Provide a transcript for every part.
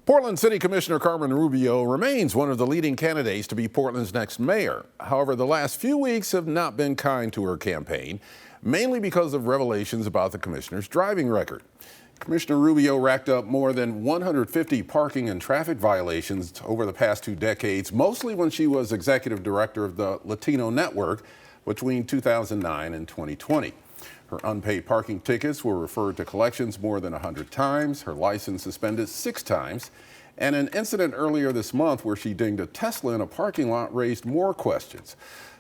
Portland City Commissioner Carmen Rubio remains one of the leading candidates to be Portland's next mayor. However, the last few weeks have not been kind to her campaign, mainly because of revelations about the commissioner's driving record. Commissioner Rubio racked up more than 150 parking and traffic violations over the past 2 decades, mostly when she was executive director of the Latino Network between 2009 and 2020. Her unpaid parking tickets were referred to collections more than 100 times, her license suspended 6 times, and an incident earlier this month where she dinged a Tesla in a parking lot raised more questions.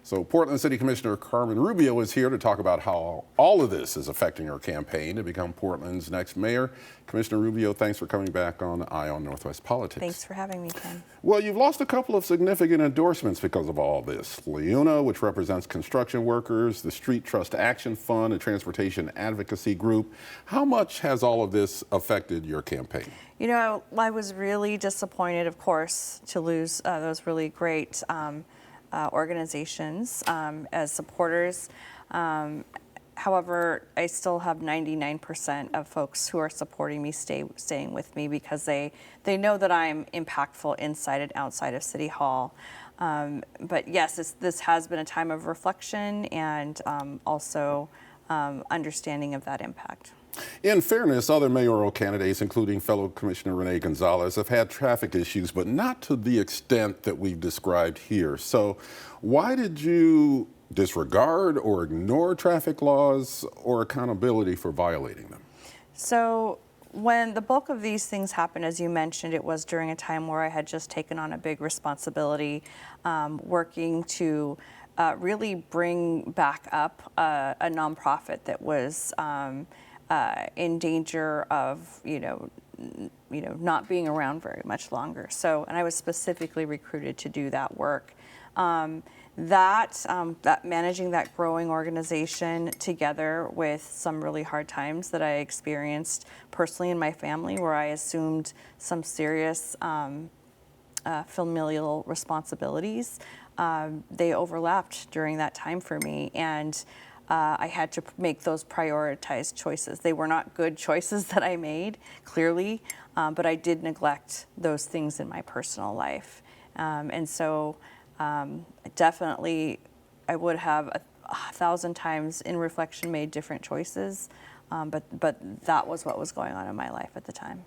So Portland City Commissioner Carmen Rubio is here to talk about how all of this is affecting her campaign to become Portland's next mayor. Commissioner Rubio, thanks for coming back on Eye on Northwest Politics. Thanks for having me, Ken. Well, you've lost a couple of significant endorsements because of all this. LEUNA, which represents construction workers, the Street Trust Action Fund, a transportation advocacy group. How much has all of this affected your campaign? You know, I was really disappointed, of course, to lose those really great organizations as supporters. However, I still have 99% of folks who are supporting me staying with me because they know that I'm impactful inside and outside of City Hall. But yes, this has been a time of reflection and also understanding of that impact. In fairness, other mayoral candidates, including fellow Commissioner Renee Gonzalez, have had traffic issues, but not to the extent that we've described here. So why did you disregard or ignore traffic laws or accountability for violating them? So when the bulk of these things happened, as you mentioned, it was during a time where I had just taken on a big responsibility, working to really bring back up a nonprofit that was in danger of, not being around very much longer. So, and I was specifically recruited to do that work. That managing that growing organization together with some really hard times that I experienced personally in my family, where I assumed some serious familial responsibilities, they overlapped during that time for me, and I had to make those prioritized choices. They were not good choices that I made, clearly, but I did neglect those things in my personal life. And so definitely I would have 1,000 times in reflection made different choices, but that was what was going on in my life at the time.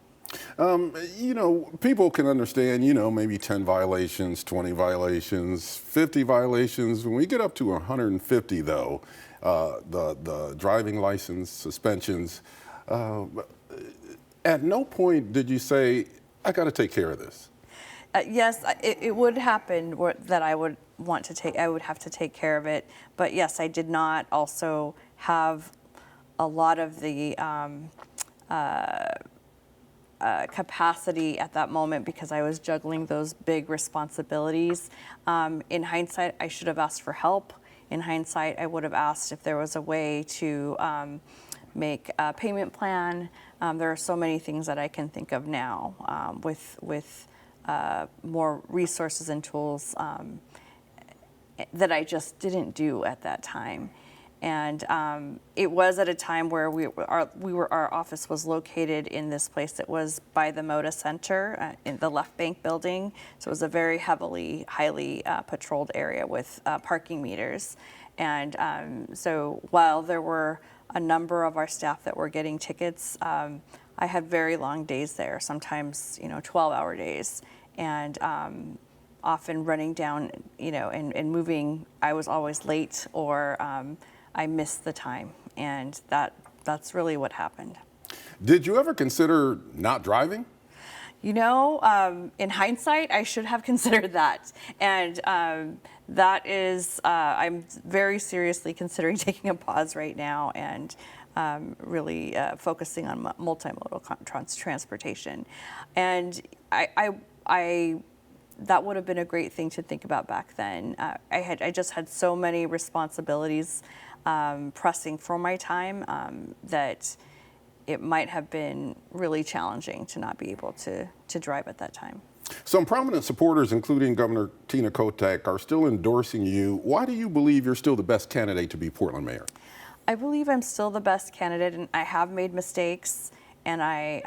People can understand, maybe 10 violations, 20 violations, 50 violations. When we get up to 150, though, the driving license suspensions, at no point did you say, I got to take care of this? Yes, it would happen that I would have to take care of it. But yes, I did not also have a lot of the capacity at that moment because I was juggling those big responsibilities. In hindsight, I should have asked for help. In hindsight, I would have asked if there was a way to make a payment plan. There are so many things that I can think of now with more resources and tools that I just didn't do at that time. And it was at a time where our office was located in this place that was by the Moda Center in the Left Bank building. So it was a very highly patrolled area with parking meters. And so while there were a number of our staff that were getting tickets, I had very long days there, sometimes 12-hour days, and often running down, and moving. I was always late or I missed the time, and that's really what happened. Did you ever consider not driving? In hindsight, I should have considered that, and that is, I'm very seriously considering taking a pause right now and really focusing on multimodal transportation, and that would have been a great thing to think about back then. I just had so many responsibilities pressing for my time that it might have been really challenging to not be able to drive at that time. Some prominent supporters, including Governor Tina Kotek, are still endorsing you. Why do you believe you're still the best candidate to be Portland mayor? I believe I'm still the best candidate, and I have made mistakes, and I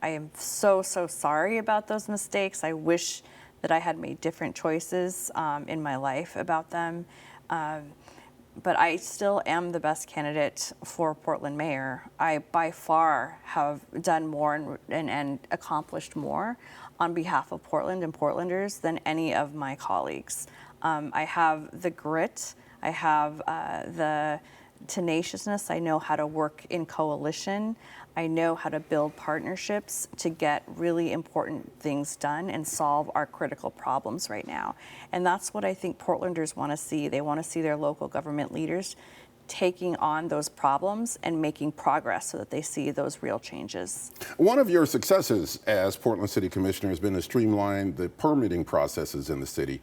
am so sorry about those mistakes. I wish that I had made different choices in my life about them. But I still am the best candidate for Portland mayor. I by far have done more and accomplished more on behalf of Portland and Portlanders than any of my colleagues. I have the grit, I have the tenaciousness, I know how to work in coalition, I know how to build partnerships to get really important things done and solve our critical problems right now. And that's what I think Portlanders want to see. They want to see their local government leaders taking on those problems and making progress so that they see those real changes. One of your successes as Portland City Commissioner has been to streamline the permitting processes in the city.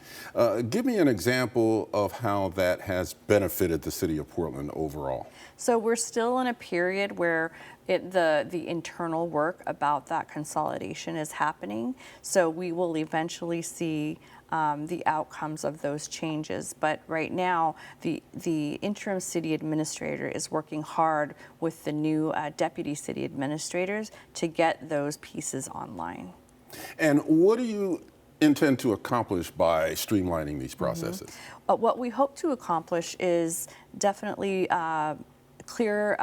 Give me an example of how that has benefited the city of Portland overall. So we're still in a period where the internal work about that consolidation is happening. So we will eventually see the outcomes of those changes. But right now, the interim city administrator is working hard with the new deputy city administrators to get those pieces online. And what do you intend to accomplish by streamlining these processes? What we hope to accomplish is definitely a clear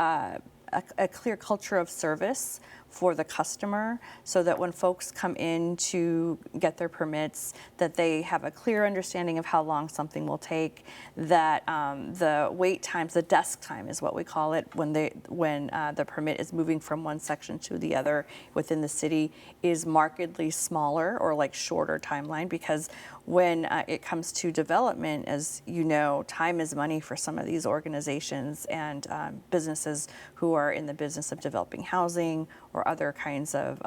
culture of service for the customer, so that when folks come in to get their permits, that they have a clear understanding of how long something will take, that the wait times, the desk time is what we call it, when the permit is moving from one section to the other within the city, is markedly smaller or like shorter timeline, because when it comes to development, as you know, time is money for some of these organizations and businesses who are in the business of developing housing or other kinds of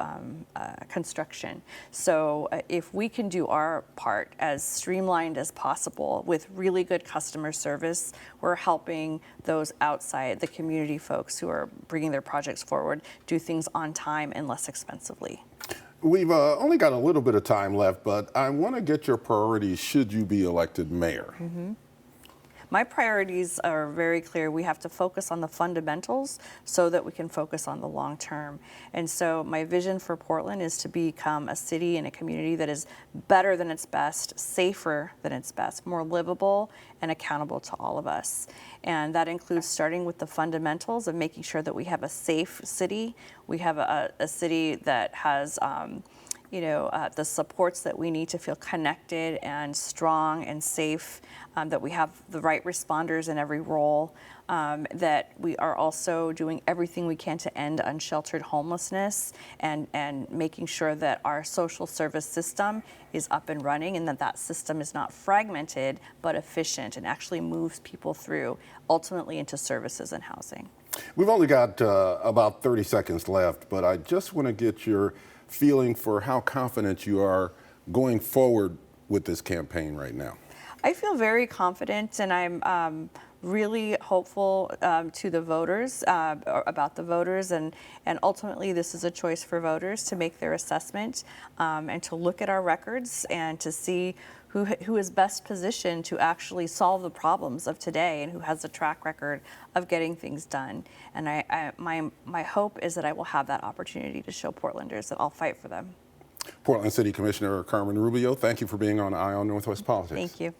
construction. So if we can do our part as streamlined as possible with really good customer service, we're helping those outside, the community folks who are bringing their projects forward, do things on time and less expensively. We've only got a little bit of time left, but I want to get your priorities should you be elected mayor. My priorities are very clear. We have to focus on the fundamentals so that we can focus on the long term. And so my vision for Portland is to become a city and a community that is better than its best, safer than its best, more livable and accountable to all of us. And that includes starting with the fundamentals of making sure that we have a safe city. We have a city that has the supports that we need to feel connected and strong and safe, that we have the right responders in every role, that we are also doing everything we can to end unsheltered homelessness and making sure that our social service system is up and running, and that system is not fragmented but efficient and actually moves people through ultimately into services and housing. We've only got about 30 seconds left, but I just want to get your feeling for how confident you are going forward with this campaign right now. I feel very confident, and I'm really hopeful to the voters, about the voters, and ultimately this is a choice for voters to make their assessment and to look at our records and to see who is best positioned to actually solve the problems of today and who has a track record of getting things done. And my hope is that I will have that opportunity to show Portlanders that I'll fight for them. Portland City Commissioner Carmen Rubio, thank you for being on Eye on Northwest Politics. Thank you.